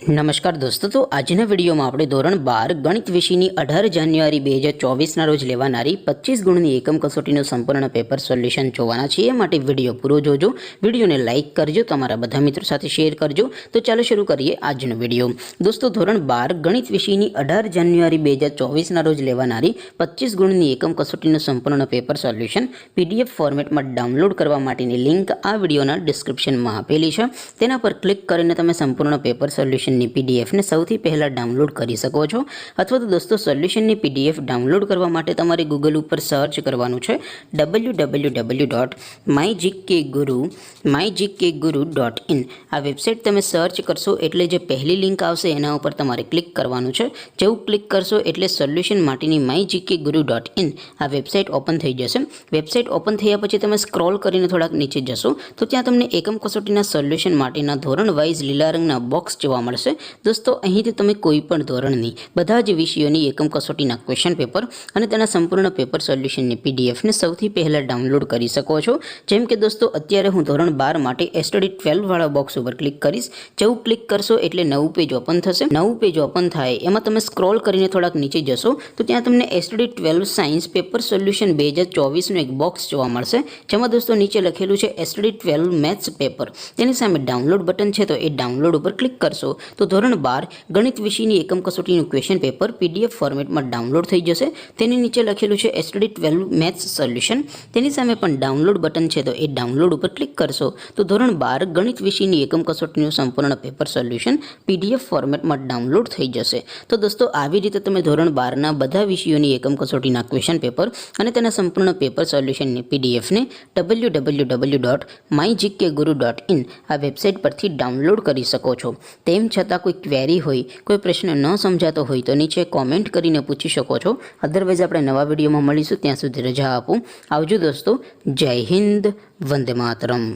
नमस्कार दोस्तों, तो આજના વિડીયોમાં આપણે ધોરણ 12 ગણિત વિષયની 18 જાન્યુઆરી 2024ના રોજ લેવાનારી 25 ગુણની એકમ કસોટીનું સંપૂર્ણ પેપર સોલ્યુશન જોવાના છે। એ માટે વિડીયો પૂરો જોજો, વિડીયોને લાઇક કરજો, તમારા બધા મિત્રો સાથે શેર કરજો। તો ચાલો શરૂ કરીએ આજનો વિડીયો। દોસ્તો, ધોરણ 12 ગણિત વિષયની 18 જાન્યુઆરી 2024ના રોજ લેવાનારી 25 ગુણની એકમ કસોટીનું સંપૂર્ણ પેપર સોલ્યુશન પીડીએફ ફોર્મેટમાં ડાઉનલોડ કરવા માટેની લિંક આ વિડીયોના ડિસ્ક્રિપ્શનમાં આપેલી છે। તેના પર ક્લિક કરીને તમે સંપૂર્ણ પેપર સોલ્યુશન पीडीएफ ने સૌથી પહેલા ડાઉનલોડ કરી શકો છો। અથવા તો દોસ્તો, સોલ્યુશનની પીડીએફ ડાઉનલોડ કરવા માટે તમારે ગૂગલ ઉપર સર્ચ કરવાનું છે www.mygkguru.in। આ વેબસાઇટ તમે સર્ચ કરશો એટલે જે પહેલી લિંક આવશે એના ઉપર તમારે ક્લિક કરવાનું છે। જેવું ક્લિક કરશો એટલે સોલ્યુશન માટેની mygkguru.in આ વેબસાઇટ ઓપન થઈ જશે। વેબસાઇટ ઓપન થયા પછી તમે સ્ક્રોલ કરીને થોડાક નીચે જશો તો ત્યાં તમને એકમ કસોટીના સોલ્યુશન માટેના ધોરણ વાઇઝ લીલા રંગના બોક્સ જોવા મળશે। दोस्तों, અહીંથી તમે કોઈ પણ ધોરણની બધા જ વિષયોની એકમ કસોટીના ક્વેશ્ચન પેપર અને તેના સંપૂર્ણ પેપર સોલ્યુશનની પીડીએફને સૌથી પહેલા ડાઉનલોડ કરી શકો છો। જેમ કે દોસ્તો, અત્યારે હું ધોરણ 12 માટે એસટીડી 12 વાળા બોક્સ ઉપર ક્લિક કરીશ। જેવું ક્લિક કરશો એટલે નવું પેજ ઓપન થશે। નવું પેજ ઓપન થાય એમાં તમે સ્ક્રોલ કરીને થોડાક નીચે જશો તો ત્યાં તમને એસટીડી 12 સાયન્સ પેપર સોલ્યુશન 2024નું એક બોક્સ જોવા મળશે, જેમાં દોસ્તો નીચે લખેલું છે એસટીડી 12 મેથ્સ પેપર। તેની સામે ડાઉનલોડ બટન છે, તો એ ડાઉનલોડ ઉપર ક્લિક કરશો तो ધોરણ 12 ગણિત વિષયની એકમ કસોટીનું ક્વેશ્ચન પેપર પીડીએફ ફોર્મેટમાં ડાઉનલોડ થઈ જશે। તેની નીચે લખેલું છે એસટીડી 12 મેથ્સ સોલ્યુશન। તેની સામે પણ ડાઉનલોડ બટન છે, તો એ ડાઉનલોડ ઉપર ક્લિક કરશો તો ધોરણ 12 ગણિત વિષયની એકમ કસોટીનું સંપૂર્ણ પેપર સોલ્યુશન પીડીએફ ફોર્મેટમાં ડાઉનલોડ થઈ જશે। તો દોસ્તો, આવી રીતે તમે ધોરણ 12ના બધા વિષયોની એકમ કસોટીના ક્વેશ્ચન પેપર અને તેના સંપૂર્ણ પેપર સોલ્યુશનની પીડીએફને www.mygkguru.in આ વેબસાઇટ પરથી ડાઉનલોડ કરી શકો છો। તેમ છતાં कोई क्वेरी होय, कोई प्रश्न न समझातो होय तो नीचे कॉमेंट करीने पूछी शको छो। अदरवाइज आपणे नवा विडियोमां मळीशुं, त्यां सुधी रजा आपो। आवजो दोस्तों। जय हिंद, वंदे मातरम।